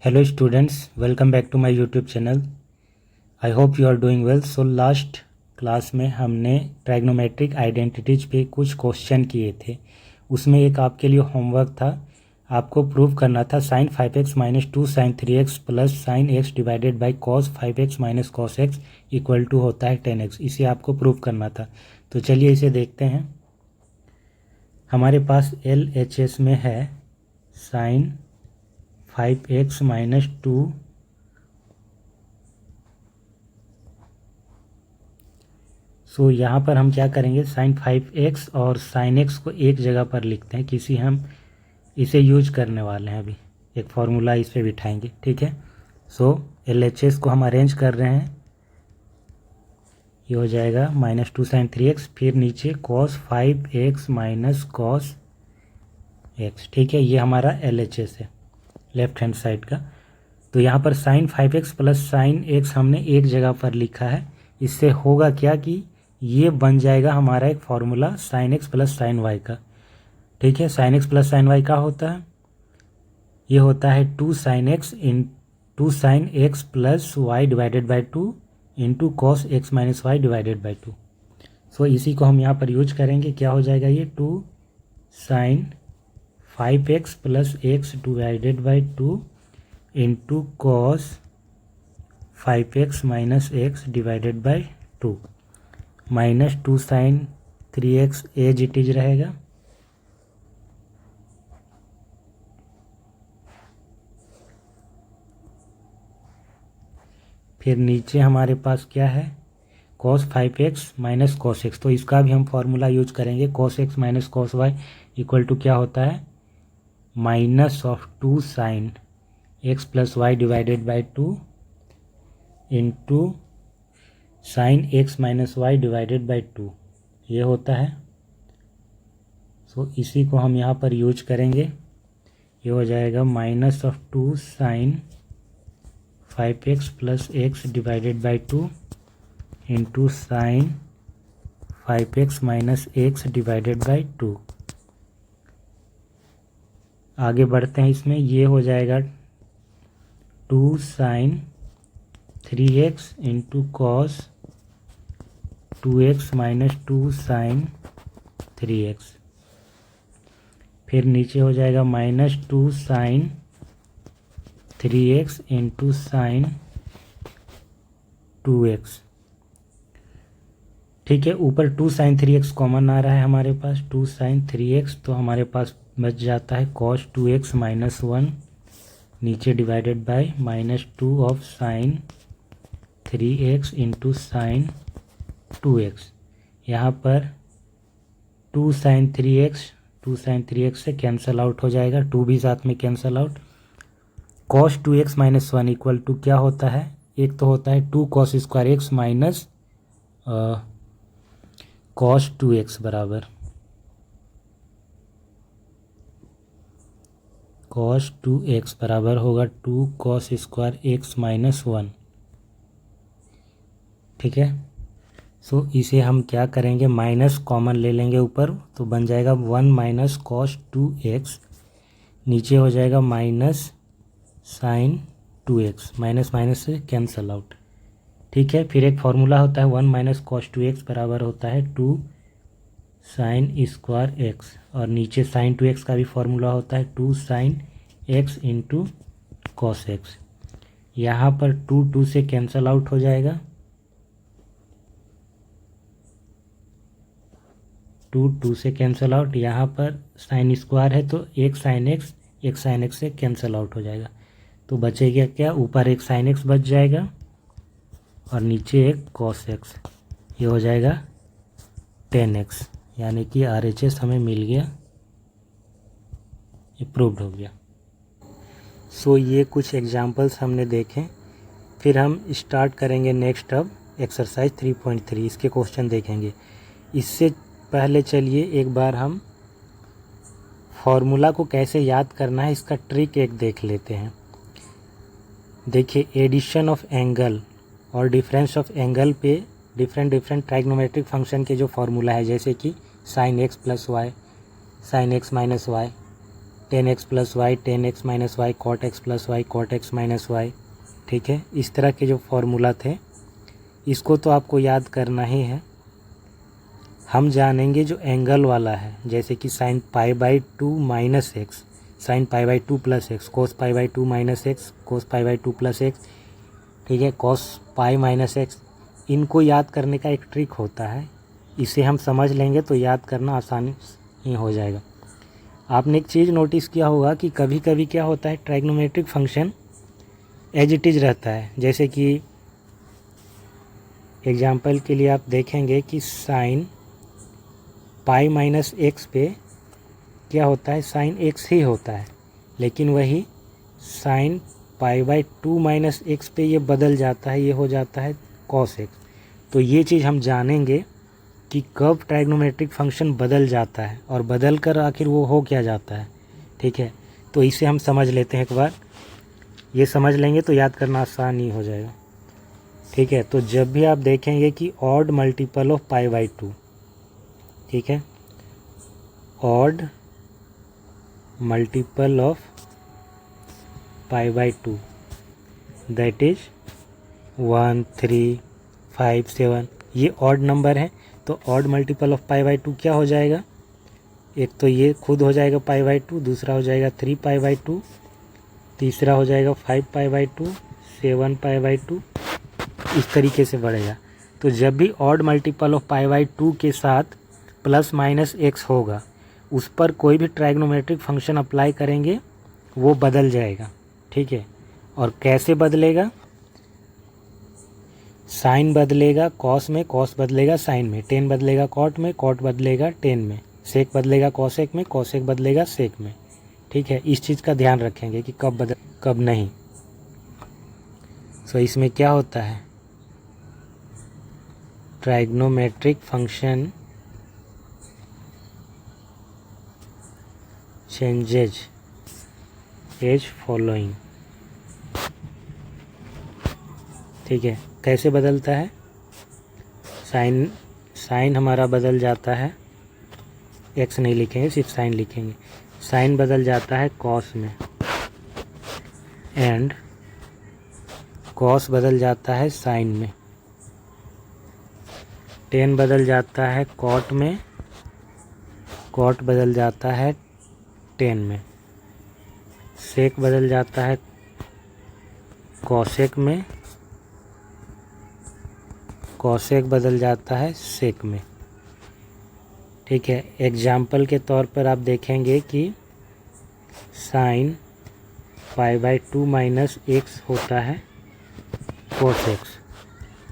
Hello students, welcome back to my YouTube channel. I hope you are doing well. So last class में हमने trigonometric identities पे कुछ question किए थे. उसमें एक आपके लिए होमवर्क था. आपको प्रूव करना था sin 5x minus 2 sin 3x plus sin x divided by cos 5x minus cos x equal to होता है 10x. इसे आपको प्रूव करना था. तो चलिए इसे देखते हैं. हमारे पास LHS में है sin 5x माइनस 2 सो यहाँ पर हम क्या करेंगे, sin 5x और sin x को एक जगह पर लिखते हैं. किसी हम इसे यूज करने वाले हैं. अभी एक फार्मूला इस पे बिठाएंगे. ठीक है. सो LHS को हम अरेंज कर रहे हैं. ये हो जाएगा माइनस 2 sin 3x, फिर नीचे cos 5x minus cos x. ठीक है. ये हमारा LHS है लेफ्ट हैंड साइड का. तो यहाँ पर sin 5x plus sin x हमने एक जगह पर लिखा है. इससे होगा क्या कि ये बन जाएगा हमारा एक formula sin x plus sin y का. ठीक है. sin x plus sin y का होता है, ये होता है 2 sin x plus y divided by 2 into cos x minus y divided by 2. So इसी को हम यहाँ पर यूज करेंगे. क्या हो जाएगा ये 2 sin 5x plus x divided by 2 into cos 5x minus x divided by 2 minus 2 sin 3x as it is रहेगा. फिर नीचे हमारे पास क्या है, cos 5x minus cos x. तो इसका भी हम फार्मूला यूज करेंगे. cos x minus cos y equal to क्या होता है, minus of 2 sin x plus y divided by 2 into sine x minus y divided by 2. ये होता है. सो इसी को हम यहाँ पर यूज करेंगे. ये हो जाएगा minus of 2 sin 5x plus x divided by 2 into sign 5x minus x divided by 2. आगे बढ़ते हैं इसमें. ये हो जाएगा 2 sin 3x into cos 2x minus 2 sin 3x. फिर नीचे हो जाएगा minus 2 sin 3x into sine 2x. ठीक है. ऊपर 2 sin 3x कॉमन आ रहा है हमारे पास, 2 sin 3x. तो हमारे पास बच जाता है cos 2x माइनस 1 नीचे divided by minus 2 of sine 3x into sine 2x. यहाँ पर 2 sin 3x से कैंसल आउट हो जाएगा, 2 भी साथ में cancel out. cos 2x minus 1 equal to क्या होता है, एक तो होता है 2 cos square x minus cos 2x बराबर cos 2x बराबर होगा 2 cos स्क्वायर x माइनस 1. ठीक है. सो इसे हम क्या करेंगे, माइनस कॉमन ले लेंगे ऊपर, तो बन जाएगा 1 माइनस cos 2x. नीचे हो जाएगा minus sine 2x, minus minus से कैंसल आउट. ठीक है. फिर एक फार्मूला होता है 1 माइनस cos 2x बराबर होता है 2 साइन स्क्वायर x. और नीचे साइन 2x का भी फार्मूला होता है 2 sine x into cos x. यहाँ पर 2 से कैंसल आउट हो जाएगा, 2 से कैंसल आउट. यहाँ पर साइन स्क्वायर है तो एक साइन x से कैंसल आउट हो जाएगा. तो बचेगा क्या, ऊपर एक साइन x बच जाएगा और नीचे एक cos x. ये हो जाएगा 10x. यानी कि RHS हमें मिल गया, ये प्रूव्ड हो गया. सो ये कुछ एग्जांपल्स हमने देखे. फिर हम स्टार्ट करेंगे नेक्स्ट अब एक्सरसाइज 3.3. इसके क्वेश्चन देखेंगे. इससे पहले चलिए एक बार हम फॉर्मूला को कैसे याद करना है इसका ट्रिक एक देख लेते हैं. देखिए, एडिशन ऑफ एंगल और डिफरेंस ऑफ एंगल पे डिफरेंट ट्राइग्नोमेट्रिक फंक्शन के जो फार्मूला है, जैसे कि sine x plus y, sine x minus y, 10x plus y 10x minus y cot x plus y cot x minus y. ठीक है, इस तरह के जो फॉर्मूला थे इसको तो आपको याद करना ही है। हम जानेंगे जो एंगल वाला है, जैसे कि sine pi by 2 minus x, sine pi by 2 plus x, cos pi by 2 minus x, cos pi by 2 plus x. ठीक है, कॉस पाई माइनस एक्स, इनको याद करने का एक ट्रिक होता है, इसे हम समझ लेंगे तो याद करना आसानी ही हो जाएगा। आपने एक चीज़ नोटिस किया होगा कि कभी कभी क्या होता है, trigonometric function as it is रहता है। जैसे कि एग्जाम्पल के लिए आप देखेंगे कि साइन पाई माइनस एक्स पे क्या होता है, साइन एक्स ही होता है, लेकिन वही sine pi by 2 minus x पे ये बदल जाता है, ये हो जाता है कॉस एक्स। तो ये चीज़ हम जानेंगे कि कब ट्राइग्नोमेट्रिक फंक्शन बदल जाता है और बदल कर आखिर वो हो क्या जाता है। ठीक है, तो इसे हम समझ लेते हैं एक बार, ये समझ लेंगे तो याद करना आसान ही हो जाएगा। ठीक है, तो जब भी आप देखेंगे कि odd multiple of pi by 2, ठीक है, odd multiple of pi by 2 that is 1 3 5 7, ये ऑड नंबर है। तो odd multiple of pi by 2 क्या हो जाएगा, एक तो ये खुद हो जाएगा पाई बाई 2, दूसरा हो जाएगा 3 पाई बाई 2, तीसरा हो जाएगा 5 पाई बाई 2, 7 पाई बाई 2, इस तरीके से बढ़ेगा। तो जब भी odd multiple of pi by 2 के साथ प्लस माइनस एक्स होगा, उस पर कोई भी ट्राइग्नोमेट्रिक फंक्शन अप्लाई करेंगे वो बदल जाएगा। ठीक है, और कैसे बदलेगा, साइन बदलेगा कॉस में, कॉस बदलेगा साइन में, टेन बदलेगा कॉट में, कॉट बदलेगा टेन में, सेक बदलेगा कॉसेक में, कॉसेक बदलेगा सेक में। ठीक है, इस चीज़ का ध्यान रखेंगे कि कब बदल कब नहीं। सो इसमें क्या होता है, trigonometric function changes as following. ठीक है, कैसे बदलता है, साइन हमारा बदल जाता है, एक्स नहीं लिखेंगे सिर्फ साइन लिखेंगे, साइन बदल जाता है कॉस में, एंड कॉस बदल जाता है साइन में, टेन बदल जाता है कॉट में, कॉट बदल जाता है टेन में, सेक बदल जाता है कॉसेक में, कॉसेक बदल जाता है सेक में। ठीक है, एग्जाम्पल के तौर पर आप देखेंगे कि sine pi by 2 minus x होता है कोस एक्स,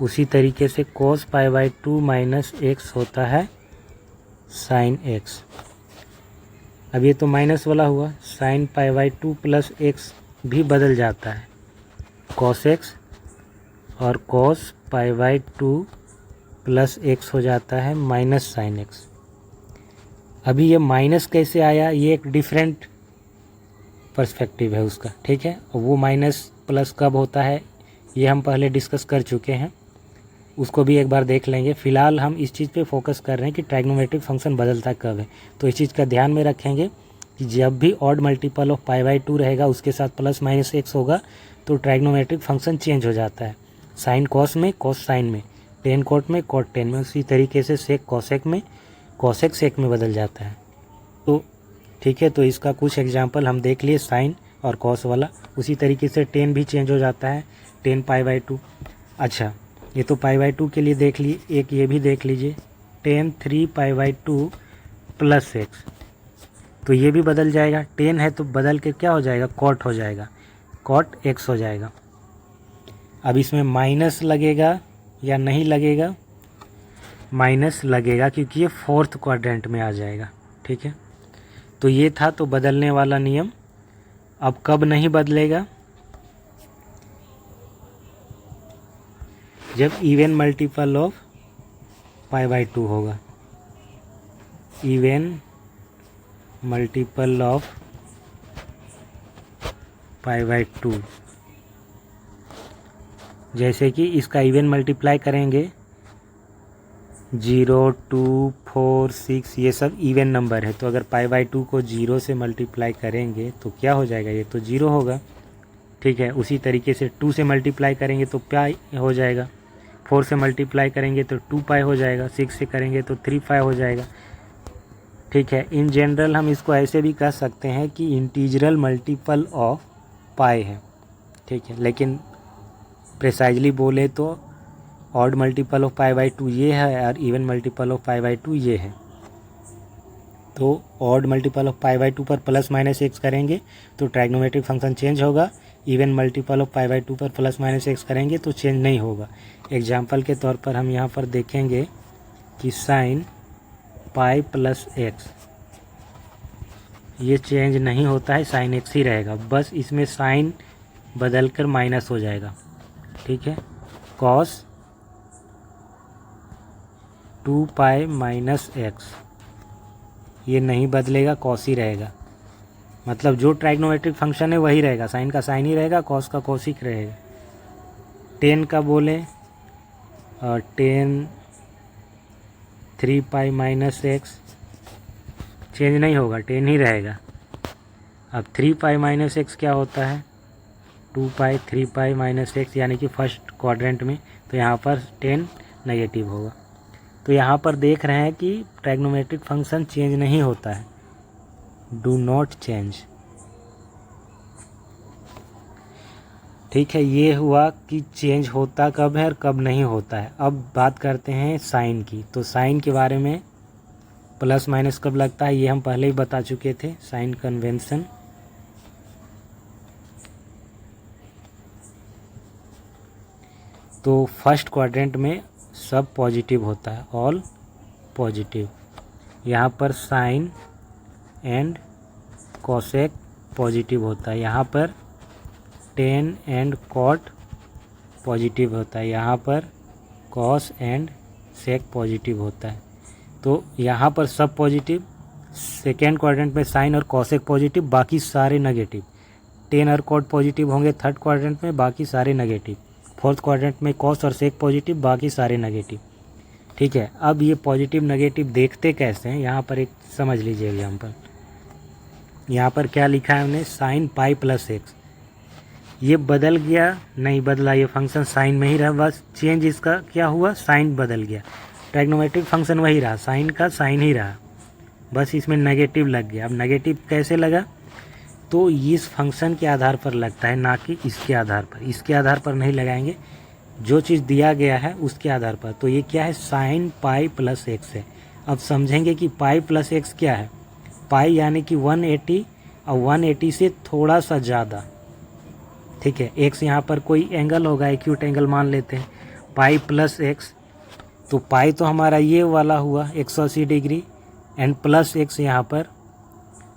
उसी तरीके से कोस पाई बाई 2 माइनस एक्स होता है साइन एक्स। अब ये तो माइनस वाला हुआ, sine pi by 2 plus x भी बदल जाता है कॉस एक्स, और cos pi by 2 plus x हो जाता है माइनस साइन एक्स। अभी ये माइनस कैसे आया, ये एक डिफरेंट पर्सपेक्टिव है उसका। ठीक है, वो माइनस प्लस कब होता है ये हम पहले डिस्कस कर चुके हैं, उसको भी एक बार देख लेंगे। फिलहाल हम इस चीज़ पे फोकस कर रहे हैं कि ट्राइग्नोमेट्रिक फंक्शन बदलता कब है। तो इस चीज़ का ध्यान में रखेंगे कि जब भी odd multiple of pi by 2 रहेगा उसके साथ प्लस माइनस एक्स होगा तो ट्राइग्नोमेट्रिक फंक्शन चेंज हो जाता है, साइन कॉस में, कॉस साइन में, टेन कॉट में, कॉट टेन में, उसी तरीके से सेक कॉसेक में, कॉसेक सेक में बदल जाता है। तो ठीक है, तो इसका कुछ एग्जांपल हम देख लिए, साइन और कॉस वाला। उसी तरीके से टेन भी चेंज हो जाता है, टेन पाई बाई 2। अच्छा, ये तो पाई बाई 2 के लिए देख लिए, एक ये भी देख लीजिए, ten 3 pi by 2 plus x, तो ये भी बदल जाएगा, टेन है तो बदल के क्या हो जाएगा, कॉट हो जाएगा, कॉट एक्स हो जाएगा। अब इसमें माइनस लगेगा या नहीं लगेगा, माइनस लगेगा क्योंकि ये फोर्थ क्वाड्रेंट में आ जाएगा। ठीक है, तो ये था तो बदलने वाला नियम। अब कब नहीं बदलेगा, जब even multiple of pi by 2 होगा, even multiple of pi by 2। जैसे कि इसका इवन मल्टीप्लाई करेंगे, 0, 2, 4, 6 ये सब इवन नंबर है, तो अगर π/2 को 0 से मल्टीप्लाई करेंगे तो क्या हो जाएगा, ये तो 0 होगा। ठीक है, उसी तरीके से 2 से मल्टीप्लाई करेंगे तो पाई हो जाएगा, 4 से मल्टीप्लाई करेंगे तो 2π हो जाएगा, 6 से करेंगे तो 3π हो जाएगा। ठीक है, इन जनरल हम इसको ऐसे भी कह सकते हैं कि इंटीजरल मल्टीपल ऑफ पाई है। ठीक है, लेकिन प्रिसाइजली बोले तो ऑड मल्टीपल ऑफ π/2 ये है और इवन मल्टीपल ऑफ π/2 ये है। तो ऑड मल्टीपल ऑफ π/2 पर प्लस माइनस एक्स करेंगे तो ट्राइग्नोमेट्रिक फंक्शन चेंज होगा, इवन मल्टीपल ऑफ π/2 पर प्लस माइनस एक्स करेंगे तो चेंज नहीं होगा। एग्जाम्पल के तौर पर हम यहाँ पर देखेंगे कि साइन पाई प्लस एक्स ये चेंज नहीं होता है, साइन एक्स ही रहेगा, बस इसमें साइन बदल कर माइनस हो जाएगा। ठीक है, कॉस 2π माइनस एक्स ये नहीं बदलेगा, कॉस ही रहेगा। मतलब जो ट्राइग्नोमेट्रिक फंक्शन है वही रहेगा, साइन का साइन ही रहेगा, कॉस का कॉसिक रहेगा। 10 का बोले 10 3π माइनस एक्स चेंज नहीं होगा, 10 ही रहेगा। अब 3π माइनस एक्स क्या होता है, 2π 3π माइनस एक्स यानी कि फर्स्ट क्वाड्रेंट में, तो यहाँ पर 10 नेगेटिव होगा। तो यहाँ पर देख रहे हैं कि ट्राइग्नोमेट्रिक फंक्शन चेंज नहीं होता है, डू नॉट चेंज। ठीक है, ये हुआ कि चेंज होता कब है और कब नहीं होता है। अब बात करते हैं साइन की। तो साइन के बारे में प्लस माइनस कब लगता है ये हम पहले ही बता चुके थे, साइन कन्वेंशन। तो फर्स्ट क्वाड्रेंट में सब पॉजिटिव होता है, ऑल पॉजिटिव। यहाँ पर साइन एंड कोसेक पॉजिटिव होता है, यहाँ पर टेन एंड कॉट पॉजिटिव होता है, यहाँ पर कॉस एंड सेक पॉजिटिव होता है। तो यहाँ पर सब पॉजिटिव, सेकेंड क्वाड्रेंट में साइन और कोसेक पॉजिटिव, बाकी सारे नेगेटिव। टेन और कॉट पॉजिटिव होंगे थर्ड क्वाड्रेंट में, बाकी सारे नेगेटिव। फोर्थ क्वाड्रेंट में कॉस और सेक पॉजिटिव, बाकी सारे नेगेटिव। ठीक है, अब ये पॉजिटिव नेगेटिव देखते कैसे हैं, यहाँ पर एक समझ लीजिए एग्जाम्पल। यहाँ पर क्या लिखा है हमने, साइन पाई प्लस एक्स, ये बदल गया नहीं बदला, ये फंक्शन साइन में ही रहा, बस चेंज इसका क्या हुआ, साइन बदल गया। ट्राइग्नोमेट्रिक फंक्शन वही रहा, साइन का साइन ही रहा, बस इसमें नेगेटिव लग गया। अब नेगेटिव कैसे लगा, तो इस फंक्शन के आधार पर लगता है, ना कि इसके आधार पर। इसके आधार पर नहीं लगाएंगे, जो चीज़ दिया गया है उसके आधार पर। तो ये क्या है, साइन पाई प्लस एक्स है। अब समझेंगे कि पाई प्लस एक्स क्या है। पाई यानी कि 180 और 180 से थोड़ा सा ज़्यादा। ठीक है, एक्स यहाँ पर कोई एंगल होगा, एक्यूट एंगल मान लेते हैं, पाई प्लस एक्स। तो पाई तो हमारा ये वाला हुआ 180 डिग्री एंड प्लस एक्स यहाँ पर।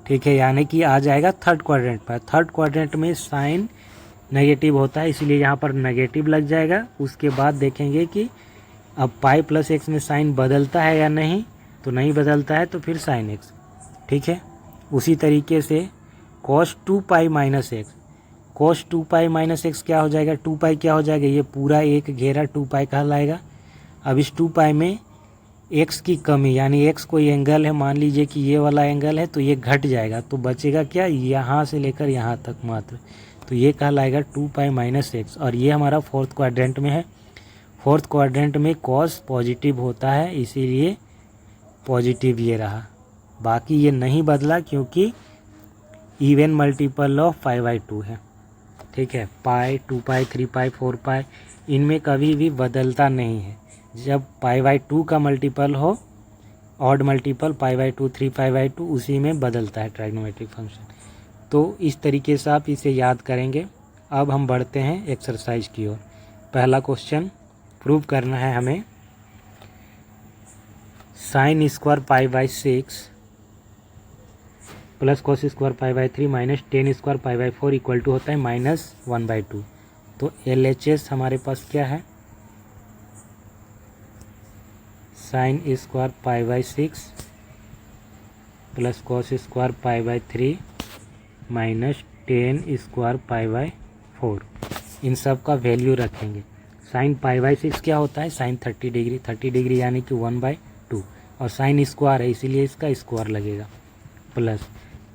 ठीक है, यानी कि आ जाएगा थर्ड क्वाड्रेंट पर। थर्ड क्वाड्रेंट में साइन नेगेटिव होता है, इसलिए यहाँ पर नेगेटिव लग जाएगा। उसके बाद देखेंगे कि अब पाई प्लस एक्स में साइन बदलता है या नहीं, तो नहीं बदलता है तो फिर साइन एक्स। ठीक है, उसी तरीके से cos 2π minus X, cos 2π minus X क्या हो जाएगा, 2π क्या हो जाएगा, ये पूरा एक घेरा 2π कहलाएगा। अब इस 2π में x की कमी, यानी x कोई एंगल है, मान लीजिए कि ये वाला एंगल है, तो ये घट जाएगा, तो बचेगा क्या, यहाँ से लेकर यहाँ तक मात्र, तो ये कहलाएगा 2π माइनस एक्स। और ये हमारा फोर्थ क्वाड्रेंट में है। फोर्थ क्वाड्रेंट में कॉस पॉजिटिव होता है, इसीलिए पॉजिटिव ये रहा, बाकी ये नहीं बदला क्योंकि इवन मल्टीपल ऑफ π/2 है। ठीक है, पाई 2π 3π 4π इनमें कभी भी बदलता नहीं है। जब π/2 का मल्टीपल हो, ऑड मल्टीपल π/2 3π/2, उसी में बदलता है ट्राइग्नोमेट्रिक फंक्शन। तो इस तरीके से आप इसे याद करेंगे। अब हम बढ़ते हैं एक्सरसाइज की ओर। पहला क्वेश्चन प्रूव करना है हमें, sine square π/6 plus cos square π/3 minus tan square π/4 equal to होता है -1/2। तो LHS हमारे पास क्या है, sine square π/6 plus cos square π/3 minus tan square π/4, इन सब का वैल्यू रखेंगे। साइन पाई बाई 6 क्या होता है, साइन 30 डिग्री, 30 डिग्री यानी कि 1/2, और साइन स्क्वायर है इसीलिए इसका स्क्वायर लगेगा, प्लस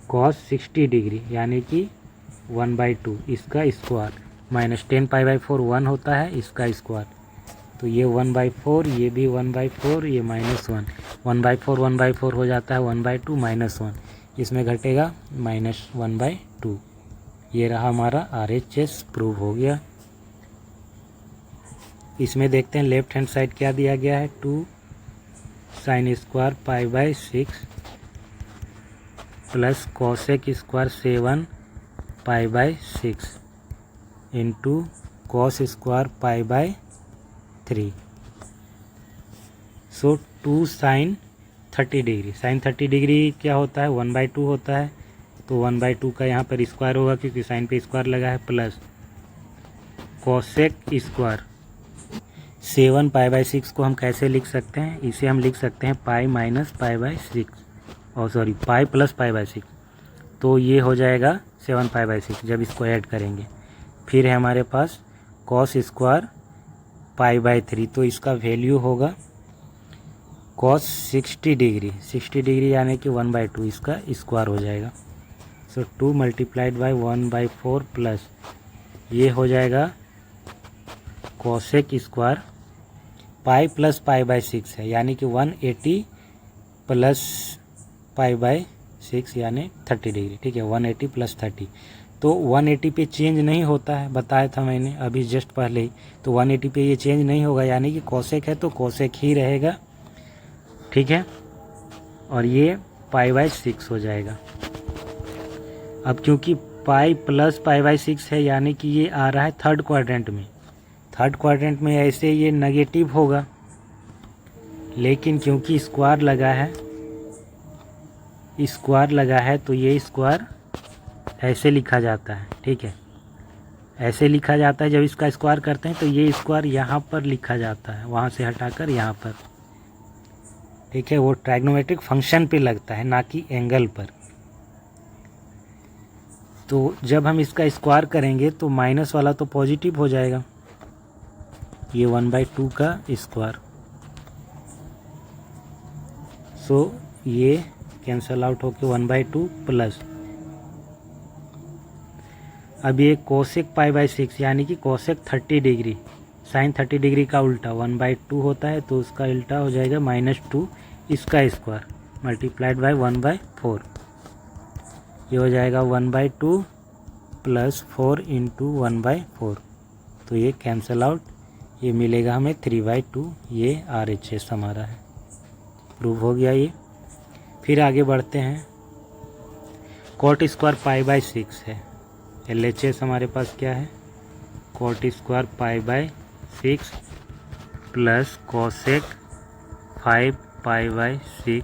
कॉस 60 डिग्री यानी कि 1/2 इसका स्क्वायर, माइनस 10 पाई बाई 4 1 होता है इसका स्क्वायर, तो ये 1/4, ये भी 1/4, ये -1, 1/4 1/4 हो जाता है 1/2 -1, इसमें घटेगा -1/2। ये रहा हमारा RHS प्रूव हो गया। इसमें देखते हैं लेफ्ट हैंड साइड क्या दिया गया है, 2 sine square pi by 6 plus cosec square 7 pi by 6 into cos square pi by 3। So 2 sine 30 degree, sine 30 degree क्या होता है 1/2 होता है, तो 1/2 का यहाँ पर स्क्वायर होगा क्योंकि साइन पे स्क्वायर लगा है, plus cosec square 7 pi by 6 को हम कैसे लिख सकते हैं, इसे हम लिख सकते हैं पाई माइनस पाई बाई 6, और sorry pi plus pi by 6, तो ये हो जाएगा 7 पाई बाई 6 जब इसको ऐड करेंगे। फिर है हमारे पास कॉस स्क्वायर पाई बाई 3, तो इसका वैल्यू होगा कॉस 60 डिग्री, 60 डिग्री यानी कि 1/2 इसका स्क्वायर हो जाएगा। सो 2 मल्टीप्लाइड बाई 1/4 प्लस ये हो जाएगा cosec square pi plus pi by 6 है यानी कि 180 प्लस पाई बाई 6 यानी 30 डिग्री, ठीक है 180 प्लस 30, तो 180 पे चेंज नहीं होता है, बताया था मैंने अभी जस्ट पहले ही, तो 180 पे ये चेंज नहीं होगा यानी कि कॉसेक है तो कॉसेक ही रहेगा, ठीक है, और ये पाई बाई 6 हो जाएगा। अब क्योंकि पाई प्लस पाई बाई 6 है यानी कि ये आ रहा है थर्ड क्वाड्रेंट में, थर्ड क्वाड्रेंट में ऐसे ये नेगेटिव होगा, लेकिन क्योंकि स्क्वायर लगा है तो ये स्क्वायर ऐसे लिखा जाता है, ठीक है, ऐसे लिखा जाता है, जब इसका स्क्वायर करते हैं तो ये स्क्वायर यहाँ पर लिखा जाता है, वहाँ से हटाकर यहाँ पर, ठीक है, वो ट्राइग्नोमेट्रिक फंक्शन पे लगता है ना कि एंगल पर। तो जब हम इसका स्क्वायर करेंगे तो माइनस वाला तो पॉजिटिव हो जाएगा, ये 1/2 का स्क्वायर, सो ये कैंसल आउट होके 1/2 प्लस, अब ये कोसेक पाई बाई 6 यानी कि कोसेक 30 डिग्री, साइन 30 डिग्री का उल्टा 1/2 होता है तो उसका उल्टा हो जाएगा -2 इसका स्क्वायर मल्टीप्लाइड बाई 1/4, ये हो जाएगा 1/2 प्लस 4 इंटू 1/4, तो ये कैंसल आउट, ये मिलेगा हमें 3/2, ये RHS हमारा है, प्रूव हो गया ये। फिर आगे बढ़ते हैं, कॉट स्क्वायर पाई बाई 6 है, LHS हमारे पास क्या है, cot square pi by 6 plus cosec 5 pi by 6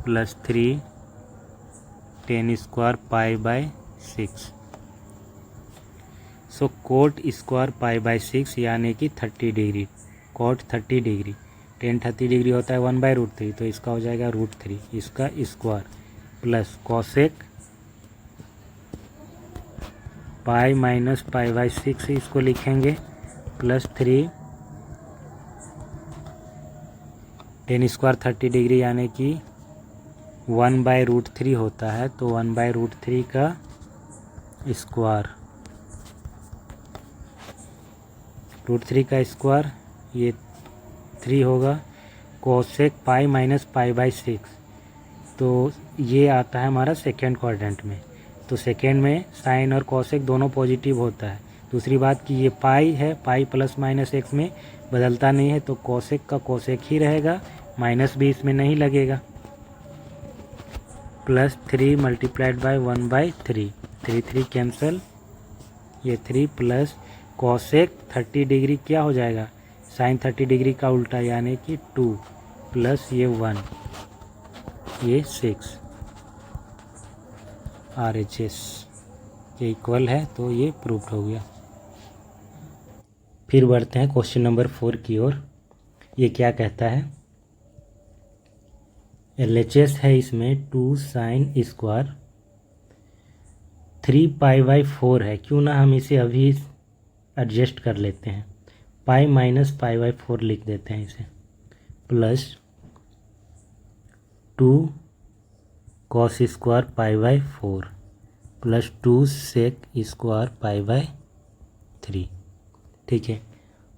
plus 3 10 square pi by 6, so cot square pi by 6 यानी कि 30 डिग्री, कोट 30 डिग्री, 10 30 डिग्री होता है 1/√3, तो इसका हो जाएगा √3 इसका square, plus cosec pi minus pi by 6 इसको लिखेंगे, प्लस 3 10 स्क्वायर 30 डिग्री यानी कि 1/√3 होता है, तो 1/√3 का स्क्वायर, √3 का स्क्वायर ये 3 होगा, cosec pi minus pi by 6, तो ये आता है हमारा सेकेंड क्वाड्रेंट में, तो सेकेंड में साइन और कोसेक दोनों पॉजिटिव होता है। दूसरी बात कि ये पाई है, पाई प्लस माइनस एक्स में बदलता नहीं है, तो कोसेक का कोसेक ही रहेगा, माइनस भी इसमें नहीं लगेगा, प्लस 3 मल्टीप्लाइड बाई 1/3, 3 कैंसल, ये 3 प्लस कोसेक 30 डिग्री क्या हो जाएगा, साइन 30 डिग्री का उल्टा यानी कि 2 प्लस ये 1, ये 6 RHS के इक्वल है, तो ये प्रूव्ड हो गया। फिर बढ़ते हैं क्वेश्चन नंबर 4 की ओर। ये क्या कहता है, LHS है इसमें 2 साइन स्क्वायर 3 पाई बाई 4 है, क्यों ना हम इसे अभी एडजस्ट कर लेते हैं, पाई माइनस पाई बाई 4 लिख देते हैं इसे, plus 2 cos square pi by 4 plus 2 sec square pi by 3। ठीक है,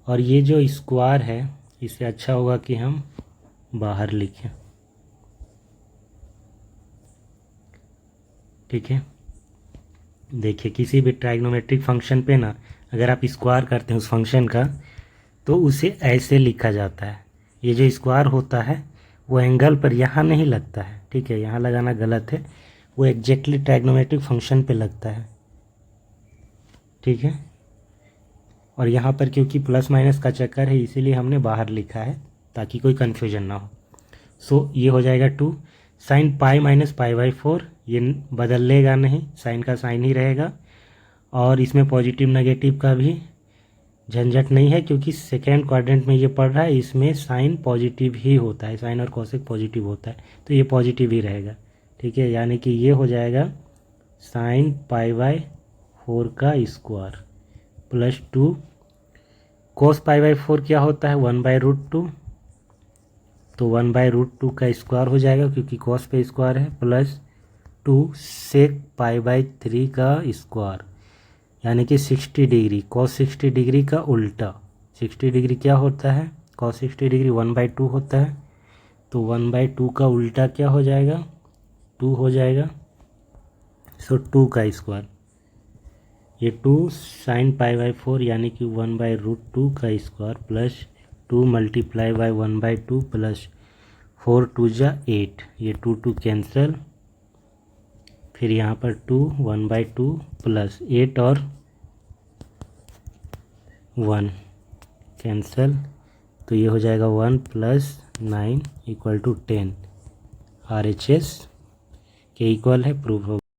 और ये जो स्क्वायर है इसे अच्छा होगा कि हम बाहर लिखें। ठीक है, देखिए किसी भी ट्राइग्नोमेट्रिक फंक्शन पे ना अगर आप स्क्वायर करते हैं उस फंक्शन का तो उसे ऐसे लिखा जाता है। ये जो स्क्वायर होता है वो एंगल पर यहाँ नहीं लगता है, ठीक है, यहाँ लगाना गलत है, वो एग्जैक्टली ट्राइग्नोमेट्रिक फंक्शन पे लगता है। ठीक है, और यहाँ पर क्योंकि प्लस माइनस का चक्कर है इसीलिए हमने बाहर लिखा है ताकि कोई कन्फ्यूजन ना हो। सो ये हो जाएगा 2 sine pi minus pi by 4, ये बदलेगा नहीं, साइन का साइन ही रहेगा, और इसमें पॉजिटिव नेगेटिव का भी झंझट नहीं है क्योंकि सेकेंड क्वाड्रेंट में ये पढ़ रहा है, इसमें साइन पॉजिटिव ही होता है, साइन और कोसेक पॉजिटिव होता है, तो ये पॉजिटिव ही रहेगा। ठीक है, यानी कि ये हो जाएगा साइन पाई बाई 4 का square plus 2 cos pi by 4 क्या होता है 1/√2, तो 1/√2 का स्क्वायर हो जाएगा क्योंकि कॉस पे स्क्वायर है, प्लस 2 सेक पाई बाई 3 का स्क्वायर यानी कि 60 डिग्री, कॉस 60 डिग्री का उल्टा। 60 डिग्री क्या होता है, कॉस 60 डिग्री 1/2 होता है, तो 1/2 का उल्टा क्या हो जाएगा 2 हो जाएगा। सो 2 का स्क्वायर, ये 2 साइन पाई बाई 4 यानी कि 1/√2 का square plus 2 multiply by 1/2 plus 4 2 जा 8, ये 2 कैंसिल, फिर यहाँ पर 2 1/2 प्लस 8 और 1 कैंसिल, तो ये हो जाएगा 1 प्लस 9 इक्वल टू 10। RHS के इक्वल है, प्रूव हो